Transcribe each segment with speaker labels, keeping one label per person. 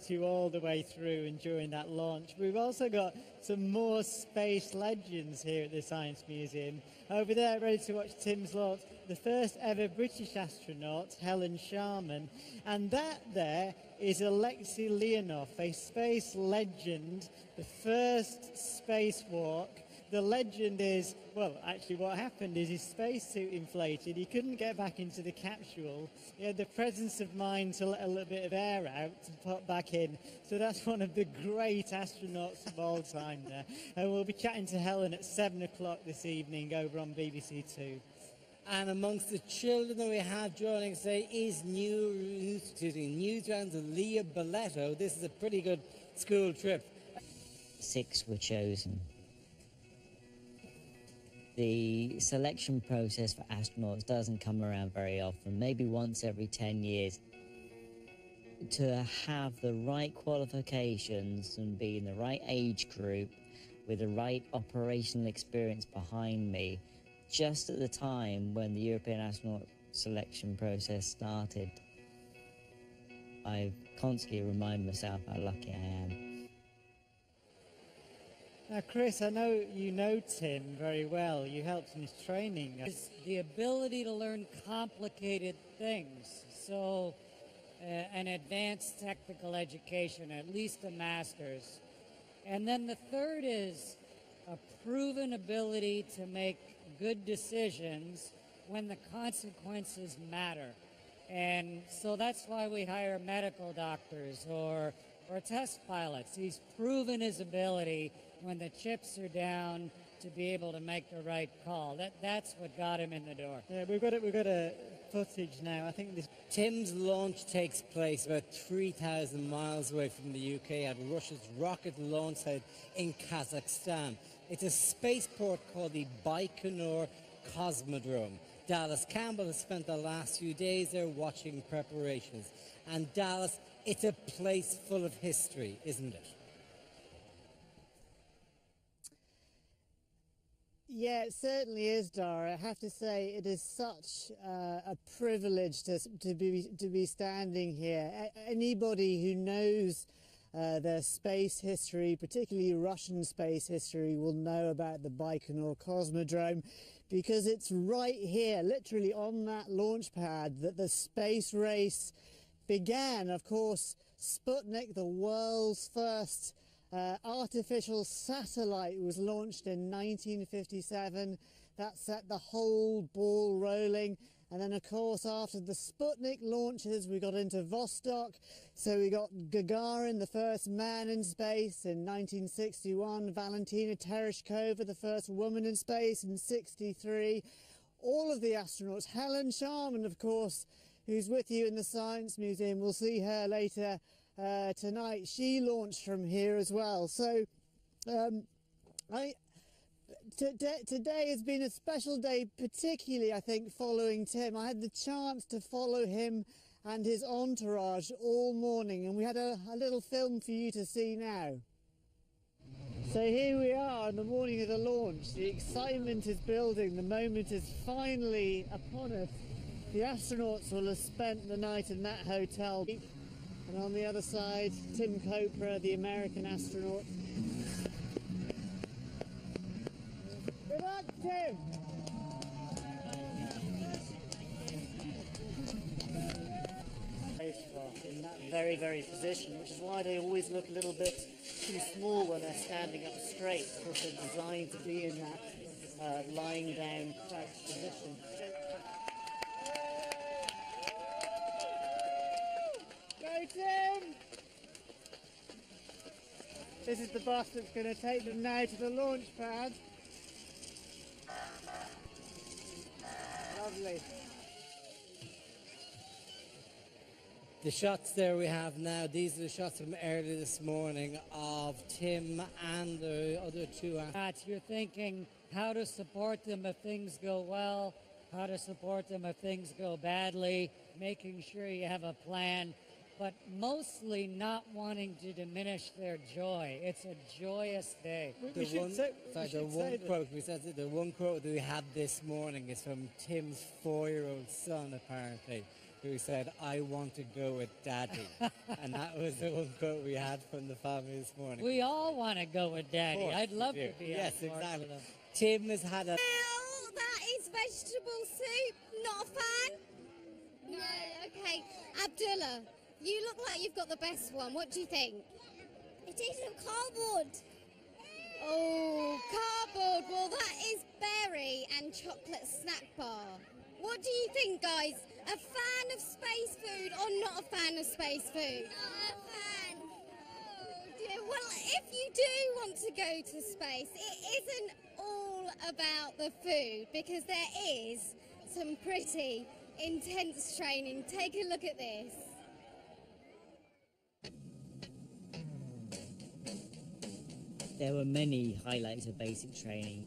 Speaker 1: with you all the way through and during that launch. We've also got some more space legends here at the Science Museum. Over there, ready to watch Tim's launch, the first ever British astronaut, Helen Sharman. And that there is Alexei Leonov, a space legend, the first spacewalk. The legend is, well, actually what happened is his spacesuit inflated. He couldn't get back into the capsule. He had the presence of mind to let a little bit of air out to pop back in. So that's one of the great astronauts of all time there. And we'll be chatting to Helen at 7 o'clock this evening over on BBC Two.
Speaker 2: And amongst the children that we have joining us today is Newsround's Leah Balletto. This is a pretty good school trip.
Speaker 3: 6 were chosen. The selection process for astronauts doesn't come around very often, maybe once every 10 years. To have the right qualifications and be in the right age group with the right operational experience behind me, just at the time when the European astronaut selection process started, I constantly remind myself how lucky I am.
Speaker 1: Now, Chris, I know you know Tim very well. You helped in his training.
Speaker 4: It's the ability to learn complicated things. So an advanced technical education, at least a master's. And then the third is a proven ability to make good decisions when the consequences matter. And so that's why we hire medical doctors or test pilots. He's proven his ability when the chips are down to be able to make the right call. That's what got him in the door.
Speaker 1: Yeah, we've got a footage now. I think this.
Speaker 2: Tim's launch takes place about 3,000 miles away from the UK at Russia's rocket launch site in Kazakhstan. It's a spaceport called the Baikonur Cosmodrome. Dallas Campbell has spent the last few days there watching preparations. And Dallas, it's a place full of history, isn't it?
Speaker 1: Yeah, it certainly is, Dara. I have to say it is such a privilege to be standing here. Anybody who knows their space history, particularly Russian space history, will know about the Baikonur Cosmodrome because it's right here, literally on that launch pad, that the space race began. Of course, Sputnik, the world's first artificial satellite, was launched in 1957. That set the whole ball rolling. And then, of course, after the Sputnik launches, we got into Vostok. So we got Gagarin, the first man in space, in 1961. Valentina Tereshkova, the first woman in space, in 1963. All of the astronauts. Helen Sharman, of course, who's with you in the Science Museum. We'll see her later tonight. She launched from here as well. So today has been a special day, particularly, I think, following Tim. I had the chance to follow him and his entourage all morning, and we had a little film for you to see now. So here we are on the morning of the launch. The excitement is building. The moment is finally upon us. The astronauts will have spent the night in that hotel. And on the other side, Tim Copra, the American astronaut. Good luck, Tim! In that very, very position, which is why they always look a little bit too small when they're standing up straight, because they're designed to be in that lying down crouched position. Go, Tim! This is the bus that's going to take them now to the launch pad. Lovely.
Speaker 2: The shots there we have now, these are the shots from earlier this morning of Tim and the other two astronauts.
Speaker 4: You're thinking how to support them if things go well, how to support them if things go badly, making sure you have a plan, but mostly not wanting to diminish their joy. It's a joyous day.
Speaker 2: The one quote that we had this morning is from Tim's 4-year-old son, apparently, who said, "I want to go with Daddy." And that was the one quote we had from the family this morning.
Speaker 4: We all want to go with Daddy.
Speaker 2: course
Speaker 4: I'd love
Speaker 2: we
Speaker 4: to
Speaker 2: do.
Speaker 4: be
Speaker 2: Yes,
Speaker 4: on board
Speaker 2: exactly.
Speaker 4: with him.
Speaker 2: Tim has had a...
Speaker 5: Well, that is vegetable soup. Not a fan? No. Okay. Abdullah, you look like you've got the best one. What do you think? It isn't cardboard. Oh, cardboard. Well, that is berry and chocolate snack bar. What do you think, guys? A fan of space food or not a fan of space food? Not a fan. Oh, dear. Well, if you do want to go to space, it isn't all about the food, because there is some pretty intense training. Take a look at this.
Speaker 3: There were many highlights of basic training.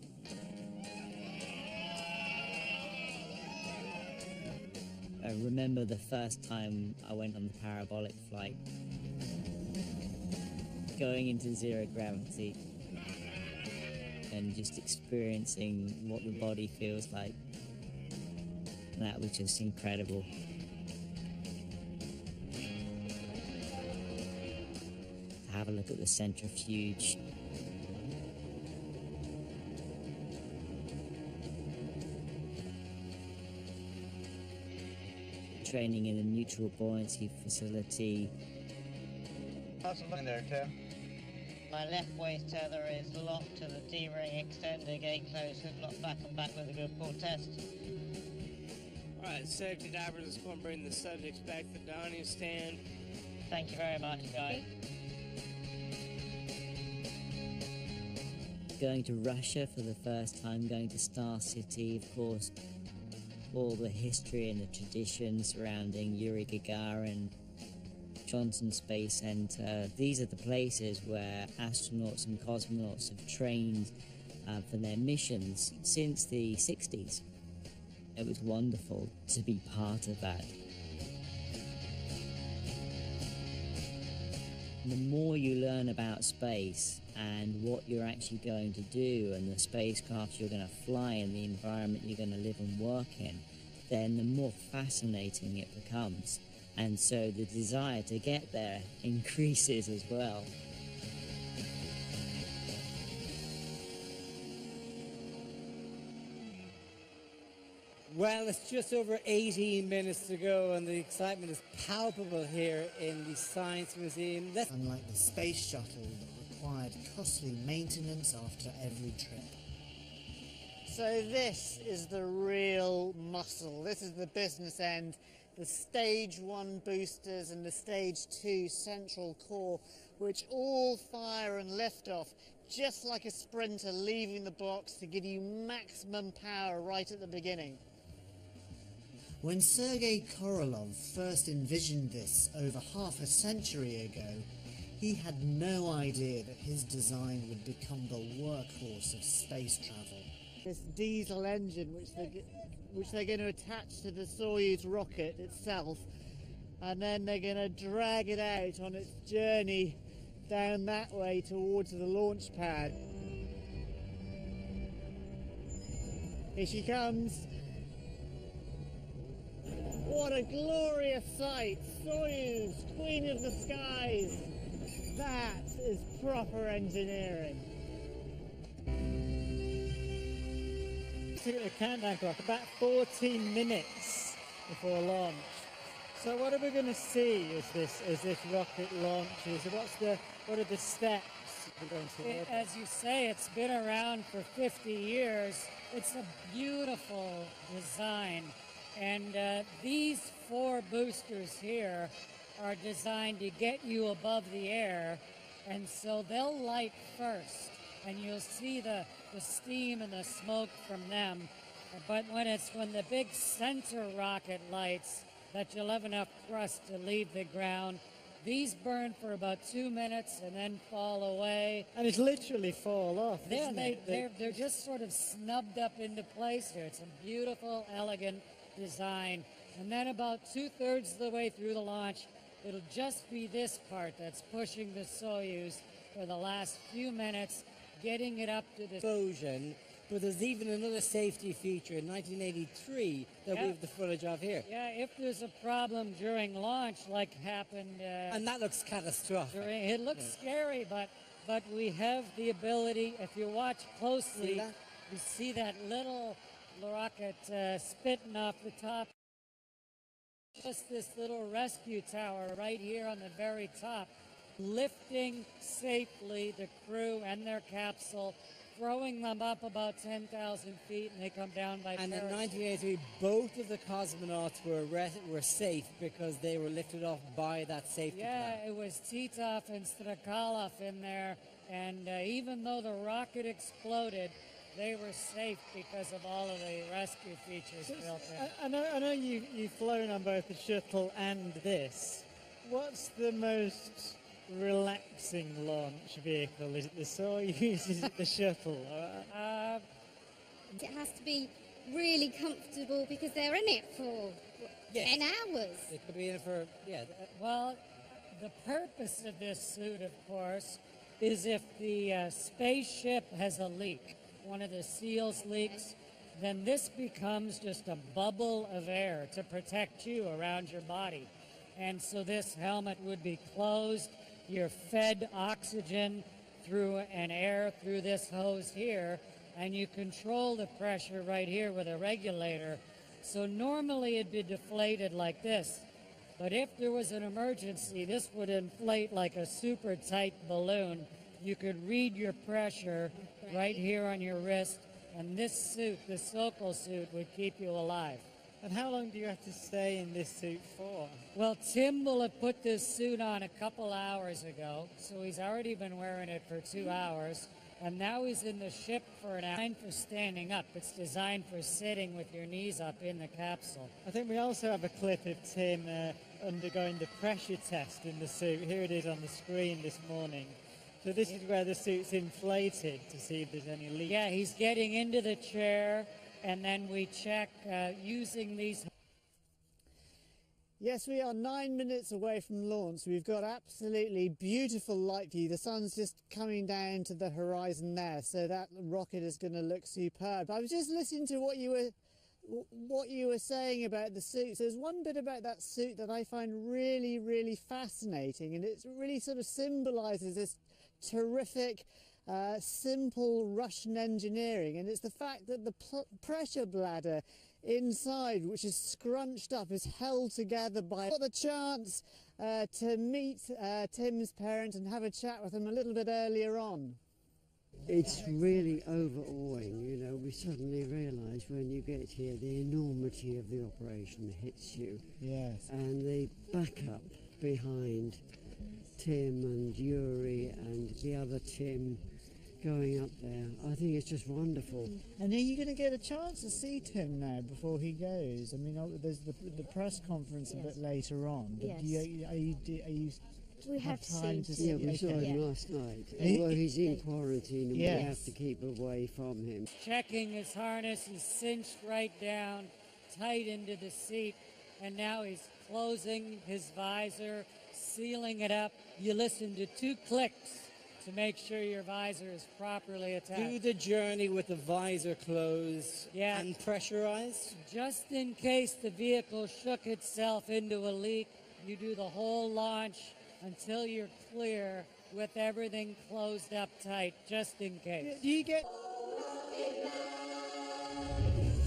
Speaker 3: I remember the first time I went on the parabolic flight, going into zero gravity and just experiencing what the body feels like. That was just incredible. Have a look at the centrifuge. Training in a neutral buoyancy facility.
Speaker 6: How's it looking there, Tim?
Speaker 7: My left waist tether is locked to the D-ring extender, gate close, hook lock back and back with a good pull test.
Speaker 8: Alright, safety divers is going to bring the subjects back to the dining stand.
Speaker 7: Thank you very much, guys.
Speaker 3: Going to Russia for the first time, going to Star City, of course, all the history and the tradition surrounding Yuri Gagarin, Johnson Space Center. These are the places where astronauts and cosmonauts have trained for their missions since the 60s. It was wonderful to be part of that. The more you learn about space and what you're actually going to do and the spacecraft you're going to fly and the environment you're going to live and work in, then the more fascinating it becomes. And so the desire to get there increases as well.
Speaker 2: Well, it's just over 18 minutes to go, and the excitement is palpable here in the Science Museum.
Speaker 1: Unlike the space shuttle that required costly maintenance after every trip. So this is the real muscle. This is the business end. The stage 1 boosters and the stage 2 central core, which all fire and lift off, just like a sprinter leaving the box to give you maximum power right at the beginning. When Sergei Korolev first envisioned this over half a century ago, he had no idea that his design would become the workhorse of space travel. This diesel engine, which they're going to attach to the Soyuz rocket itself, and then they're going to drag it out on its journey down that way towards the launch pad. Here she comes. What a glorious sight! Soyuz, Queen of the Skies! That is proper engineering. Look at the countdown clock, about 14 minutes before launch. So what are we going to see as this rocket launches? What are the steps we're going to see?
Speaker 4: As you say, it's been around for 50 years. It's a beautiful design. And these 4 boosters here are designed to get you above the air, and so they'll light first, and you'll see the steam and the smoke from them. But when the big center rocket lights, that you'll have enough thrust to leave the ground. These burn for about 2 minutes and then fall away.
Speaker 1: And it's literally fall off,
Speaker 4: Yeah,
Speaker 1: isn't it?
Speaker 4: they're just sort of snubbed up into place here. It's a beautiful, elegant design. And then about 2/3 of the way through the launch, it'll just be this part that's pushing the Soyuz for the last few minutes, getting it up to the
Speaker 2: Explosion But there's even another safety feature in 1983 that we have the footage of here.
Speaker 4: Yeah, if there's a problem during launch, like happened...
Speaker 2: and that looks catastrophic.
Speaker 4: It looks scary, but we have the ability, if you watch closely, you see that little rocket spitting off the top. Just this little rescue tower right here on the very top, lifting safely the crew and their capsule, throwing them up about 10,000 feet, and they come down by
Speaker 2: And
Speaker 4: parachute.
Speaker 2: in 1983, both of the cosmonauts were safe because they were lifted off by that safety
Speaker 4: Yeah,
Speaker 2: plan.
Speaker 4: it was Titov and Strakalov in there, and even though the rocket exploded, they were safe because of all of the rescue features built in.
Speaker 1: I know you've flown on both the shuttle and this. What's the most relaxing launch vehicle? Is it the Soyuz? Is it the shuttle?
Speaker 5: It has to be really comfortable because they're in it for 10 hours.
Speaker 2: They could be in for,
Speaker 4: Well, the purpose of this suit, of course, is if the spaceship has a leak, one of the seals leaks, then this becomes just a bubble of air to protect you around your body. And so this helmet would be closed. You're fed oxygen through an air through this hose here, and you control the pressure right here with a regulator. So normally it'd be deflated like this. But if there was an emergency, this would inflate like a super tight balloon. You could read your pressure right here on your wrist, and this suit, the Sokol suit, would keep you alive.
Speaker 1: And how long do you have to stay in this suit for?
Speaker 4: Well, Tim will have put this suit on a couple hours ago, so he's already been wearing it for 2 hours, and now he's in the ship for an hour. It's designed for standing up. It's designed for sitting with your knees up in the capsule.
Speaker 1: I think we also have a clip of Tim undergoing the pressure test in the suit. Here it is on the screen this morning. So this is where the suit's inflated to see if there's any leaks.
Speaker 4: Yeah, he's getting into the chair, and then we check using these.
Speaker 1: Yes, we are 9 minutes away from launch. We've got absolutely beautiful light view. The sun's just coming down to the horizon there, so that rocket is going to look superb. I was just listening to what you were saying about the suits. There's one bit about that suit that I find really, really fascinating, and it really sort of symbolises this terrific, simple Russian engineering, and it's the fact that the pressure bladder inside, which is scrunched up, is held together by... I got the chance to meet Tim's parents and have a chat with him a little bit earlier on.
Speaker 9: It's really overawing, you know. We suddenly realise when you get here the enormity of the operation hits you.
Speaker 1: Yes.
Speaker 9: And the backup behind Tim and Yuri and the other Tim going up there, I think it's just wonderful.
Speaker 1: And are you going to get a chance to see Tim now before he goes? I mean, there's the press conference a bit later on. But
Speaker 5: We have
Speaker 1: time to
Speaker 5: seen
Speaker 1: see
Speaker 9: Yeah, we saw him last night. Although he's in quarantine and we have to keep away from him.
Speaker 4: Checking his harness, he's cinched right down, tight into the seat, and now he's closing his visor, sealing it up. You listen to 2 clicks to make sure your visor is properly attached.
Speaker 2: Do the journey with the visor closed and pressurized?
Speaker 4: Just in case the vehicle shook itself into a leak, you do the whole launch until you're clear with everything closed up tight, just in case.
Speaker 1: Do you get...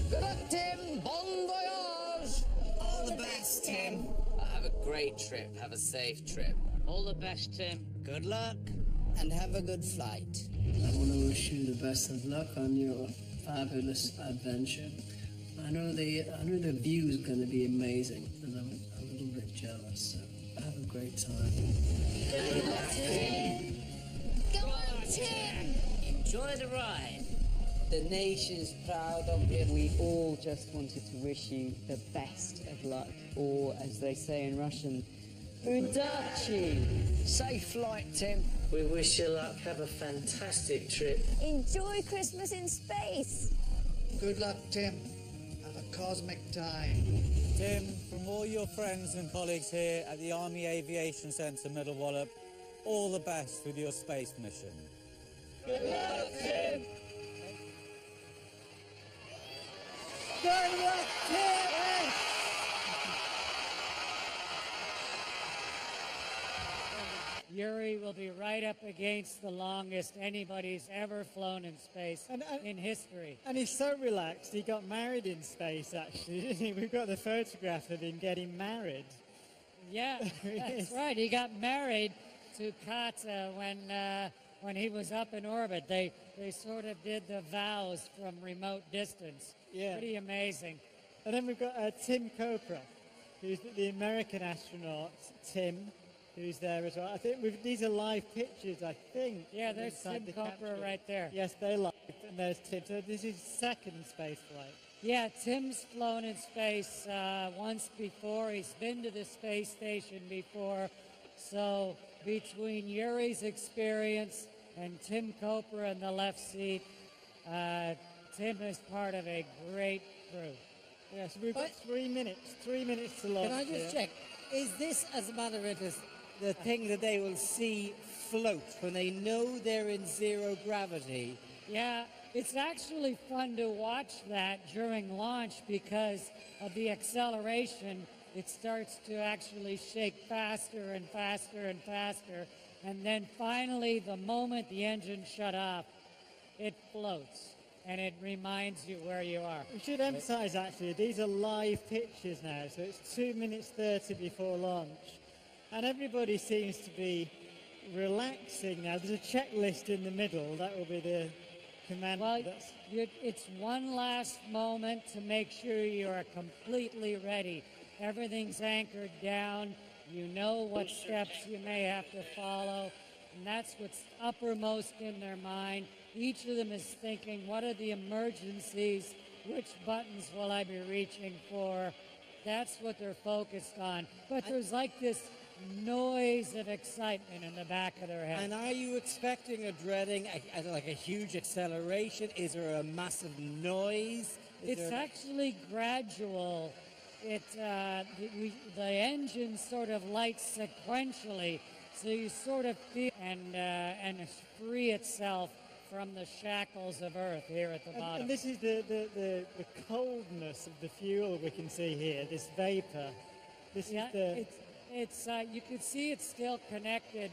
Speaker 10: Good luck, Tim. Bon voyage.
Speaker 11: All the best, Tim. Have a great trip. Have a safe trip.
Speaker 7: All the best, Tim.
Speaker 11: Good luck and have a good flight.
Speaker 12: I want to wish you the best of luck on your fabulous adventure. I know the view is going to be amazing, and I'm a little bit jealous. So have a great time.
Speaker 5: Good luck, Tim. Go on, Tim.
Speaker 11: Enjoy the ride.
Speaker 3: The nation's proud of you. We all just wanted to wish you the best of luck, or as they say in Russian, Udachi.
Speaker 10: Safe flight, Tim.
Speaker 12: We wish you luck. Have a fantastic trip.
Speaker 5: Enjoy Christmas in space.
Speaker 6: Good luck, Tim. Have a cosmic time.
Speaker 13: Tim, from all your friends and colleagues here at the Army Aviation Centre Middle Wallop, all the best with your space mission.
Speaker 10: Good luck, Tim.
Speaker 1: Good luck, Tim!
Speaker 4: Yuri will be right up against the longest anybody's ever flown in space in history.
Speaker 1: And he's so relaxed, he got married in space, actually, didn't he? We've got the photograph of him getting married.
Speaker 4: Yeah, that's right. He got married to Kata when he was up in orbit. They sort of did the vows from remote distance.
Speaker 1: Yeah.
Speaker 4: Pretty amazing.
Speaker 1: And then we've got Tim Copra, who's the American astronaut, Tim, who's there as well. I think these are live pictures, I think.
Speaker 4: Yeah, there's Tim Copra right there.
Speaker 1: Yes, they're live, and there's Tim. So this is second space flight.
Speaker 4: Yeah, Tim's flown in space once before. He's been to the space station before. So between Yuri's experience and Tim Copra in the left seat, Tim is part of a great crew.
Speaker 1: Yeah, so we've got 3 minutes. 3 minutes to launch.
Speaker 2: Can I just check? Is this, as a matter of interest, the thing that they will see float when they know they're in zero gravity?
Speaker 4: Yeah, it's actually fun to watch that during launch because of the acceleration. It starts to actually shake faster and faster and faster. And then finally, the moment the engine shut off, it floats. And it reminds you where you are.
Speaker 1: We should emphasize, actually, these are live pictures now. So it's 2 minutes 30 before launch. And everybody seems to be relaxing now. There's a checklist in the middle. That will be the command.
Speaker 4: Well, it's one last moment to make sure you are completely ready. Everything's anchored down. You know what steps you may have to follow. And that's what's uppermost in their mind. Each of them is thinking, what are the emergencies? Which buttons will I be reaching for? That's what they're focused on. But there's like this noise of excitement in the back of their head.
Speaker 2: And are you expecting or dreading like a huge acceleration? Is there a massive noise?
Speaker 4: It's actually gradual. The engine sort of lights sequentially, so you sort of feel and free itself from the shackles of Earth here at the bottom.
Speaker 1: And this is the coldness of the fuel we can see here, this vapor. This is the...
Speaker 4: You can see it's still connected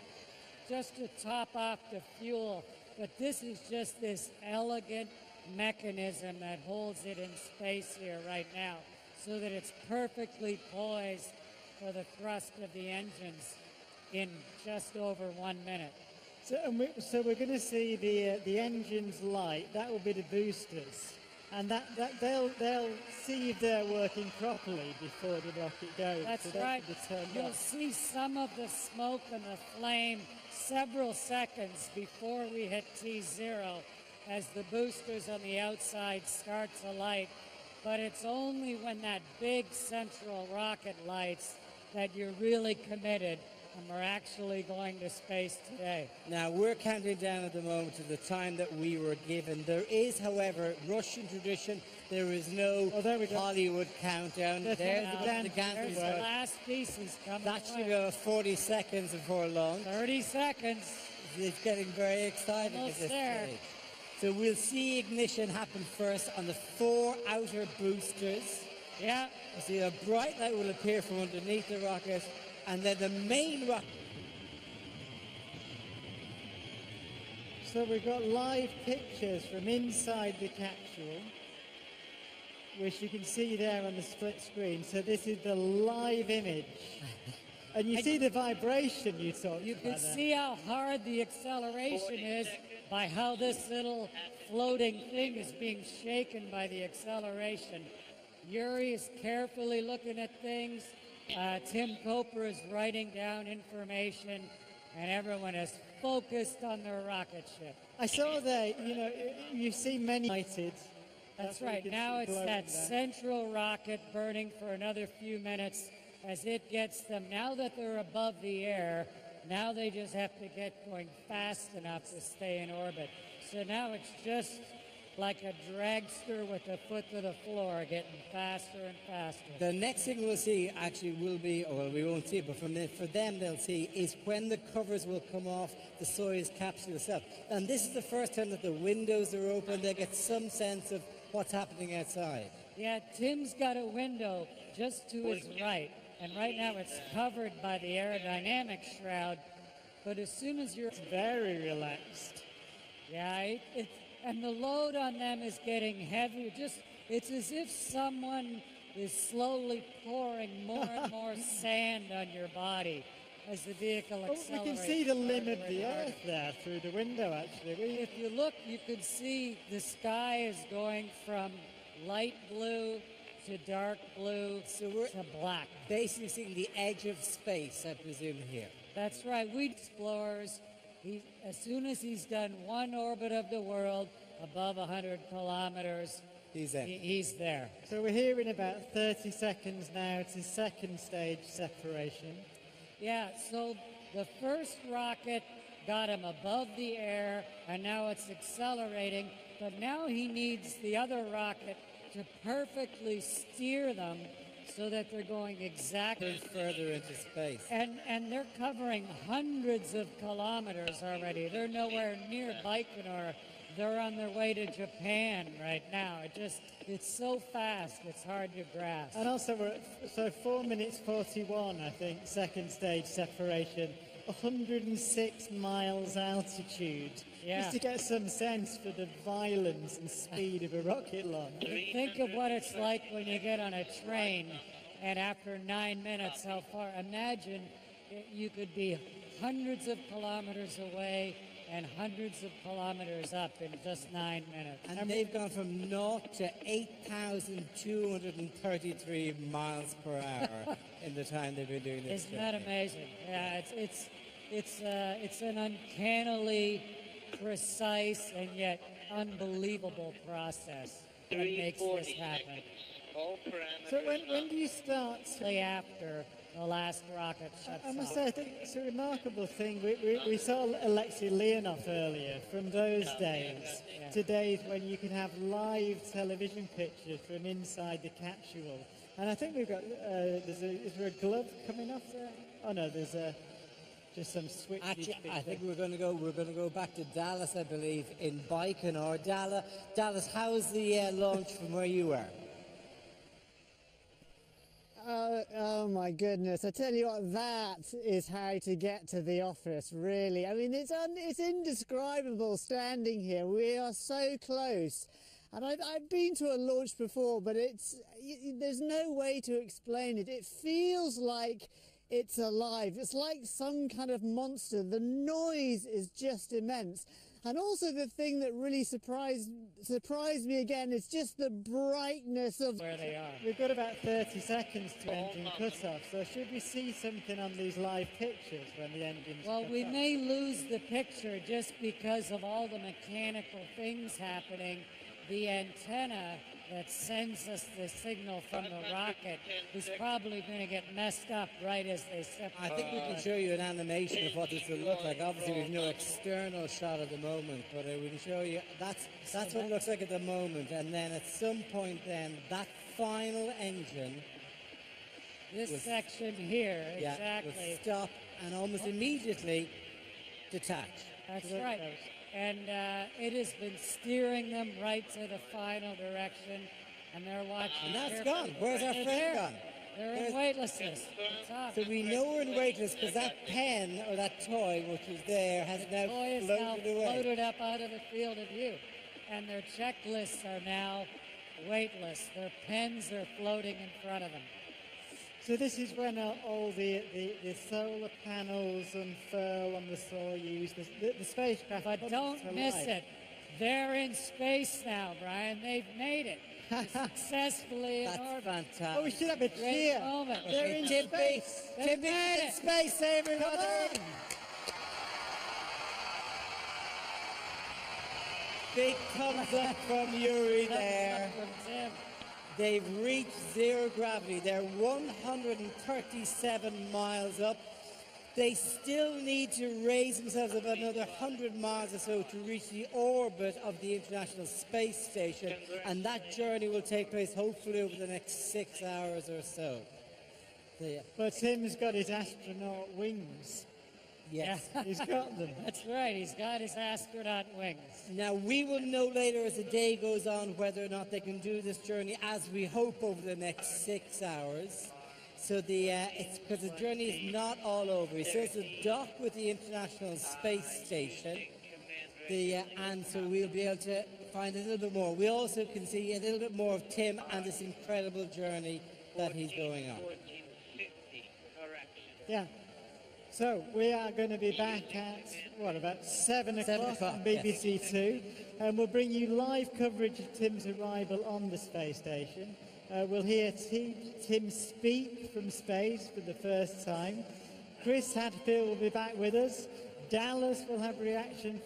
Speaker 4: just to top off the fuel, but this is just this elegant mechanism that holds it in space here right now, so that it's perfectly poised for the thrust of the engines in just over 1 minute.
Speaker 1: So we're going to see the engines light. That will be the boosters, and that they'll see if they're working properly before the rocket goes.
Speaker 4: That's
Speaker 1: so
Speaker 4: right. You'll
Speaker 1: off.
Speaker 4: see some of the smoke and the flame several seconds before we hit T0 as the boosters on the outside start to light. But it's only when that big central rocket lights that you're really committed and we're actually going to space today.
Speaker 2: Now, we're counting down at the moment to the time that we were given. There is, however, Russian tradition. There is no Hollywood countdown. There's the
Speaker 4: There's the last piece is coming.
Speaker 2: That should go 40 seconds before long.
Speaker 4: 30 seconds.
Speaker 2: It's getting very exciting
Speaker 4: Almost
Speaker 2: at this
Speaker 4: there.
Speaker 2: stage. So we'll see ignition happen first on the 4 outer boosters.
Speaker 4: Yeah.
Speaker 2: You see a bright light will appear from underneath the rocket, and then the main rocket.
Speaker 1: So we've got live pictures from inside the capsule, which you can see there on the split screen. So this is the live image. And you see the vibration you talked about.
Speaker 4: You can see how hard the acceleration is by how this little floating thing is being shaken by the acceleration. Yuri is carefully looking at things. Tim Copra is writing down information, and everyone is focused on their rocket ship.
Speaker 1: I saw there, you see many lighted.
Speaker 4: That's right. Now it's that central rocket burning for another few minutes as it gets them. Now that they're above the air, now they just have to get going fast enough to stay in orbit. So now it's just like a dragster with the foot to the floor, getting faster and faster.
Speaker 2: The next thing we'll see actually will be, well, we won't see it, but for them they'll see is when the covers will come off the Soyuz capsule itself. And this is the first time that the windows are open. They get some sense of what's happening outside.
Speaker 4: Yeah, Tim's got a window just to his right, and right now it's covered by the aerodynamic shroud, but as soon as you're
Speaker 1: very relaxed.
Speaker 4: Yeah, and the load on them is getting heavier. It's as if someone is slowly pouring more and more sand on your body as the vehicle accelerates.
Speaker 1: We can see the limb of the earth there through the window, actually.
Speaker 4: If you look, you can see the sky is going from light blue to dark blue to black.
Speaker 2: Basically seeing the edge of space, I presume, here.
Speaker 4: That's right. We explorers, as soon as he's done one orbit of the world above 100 kilometers, he's there.
Speaker 1: So we're here in about 30 seconds now to second stage separation.
Speaker 4: Yeah, so the first rocket got him above the air, and now it's accelerating, but now he needs the other rocket to perfectly steer them so that they're going exactly
Speaker 2: further into space.
Speaker 4: And they're covering hundreds of kilometers already. They're nowhere near Baikonur. They're on their way to Japan right now. It's so fast, it's hard to grasp.
Speaker 1: And also, so 4 minutes 41, I think, second stage separation, 106 miles altitude.
Speaker 4: Yeah.
Speaker 1: Just to get some sense for the violence and speed of a rocket launch.
Speaker 4: Think of what it's like when you get on a train, and after 9 minutes, how far? Imagine you could be hundreds of kilometers away and hundreds of kilometers up in just 9 minutes.
Speaker 2: And they've gone from 0 to 8,233 miles per hour in the time they've been doing this.
Speaker 4: Isn't that amazing? Yeah, it's an uncannily precise and yet unbelievable process that makes this happen.
Speaker 1: So when do you start?
Speaker 4: After the last rocket shuts off.
Speaker 1: I must say, I think it's a remarkable thing. We saw Alexei Leonov earlier from those days to days when you can have live television pictures from inside the capsule. And I think we've got, is there a glove coming off there? Oh no, there's just some switch.
Speaker 2: Actually, I think we're going to go back to Dallas, I believe, in Baikonur. Dallas, how's the launch from where you were?
Speaker 1: Oh my goodness, I tell you what, that is how to get to the office, really. I mean, it's indescribable standing here. We are so close. And I've been to a launch before, but there's no way to explain it. It feels like it's alive. It's like some kind of monster. The noise is just immense. And also the thing that really surprised me again is just the brightness of
Speaker 4: where they are.
Speaker 1: We've got about 30 seconds to engine cut-off, so should we see something on these live pictures when the engine's
Speaker 4: Well,
Speaker 1: cut
Speaker 4: we
Speaker 1: off?
Speaker 4: may lose the picture just because of all the mechanical things happening. The antenna that sends us the signal from the rocket is probably going to get messed up right as they separate.
Speaker 2: I think we can show you an animation of what this will look like. Obviously, we've no external shot at the moment, but we can show you. That's what it looks like at the moment. And then at some point, then that final engine.
Speaker 4: This section here, exactly.
Speaker 2: Will stop and almost immediately detach.
Speaker 4: That's right. And it has been steering them right to the final direction, and they're watching.
Speaker 2: And that's gone. Where's our friend gone?
Speaker 4: They're in weightlessness.
Speaker 2: So we know we're in weightless because that pen or that toy, which was there, has now
Speaker 4: floated up out of the field of view. And their checklists are now weightless. Their pens are floating in front of them.
Speaker 1: So this is when all the solar panels unfurl on the Soyuz, the spacecraft.
Speaker 4: But don't miss it. They're in space now, Brian. They've made it. Successfully in orbit.
Speaker 2: Fantastic.
Speaker 1: Oh, we should have a cheer.
Speaker 4: Moment.
Speaker 1: They're in space.
Speaker 4: They've made
Speaker 1: in
Speaker 4: it.
Speaker 1: space, everybody. Big thumbs up from Yuri there.
Speaker 2: They've reached zero gravity. They're 137 miles up. They still need to raise themselves about another 100 miles or so to reach the orbit of the International Space Station, and that journey will take place hopefully over the next 6 hours or so.
Speaker 1: But Tim's got his astronaut wings.
Speaker 2: Yes.
Speaker 4: Yeah, he's got them. That's right. He's got his astronaut wings.
Speaker 2: Now, we will know later as the day goes on whether or not they can do this journey as we hope over the next 6 hours. So it's because the journey is not all over. He says to dock with the International Space Station. And so we'll be able to find a little bit more. We also can see a little bit more of Tim and this incredible journey that he's going on.
Speaker 1: Yeah. So we are going to be back at, what, about 7 o'clock on BBC
Speaker 2: yes.
Speaker 1: Two. And we'll bring you live coverage of Tim's arrival on the space station. We'll hear Tim speak from space for the first time. Chris Hadfield will be back with us. Dallas will have reaction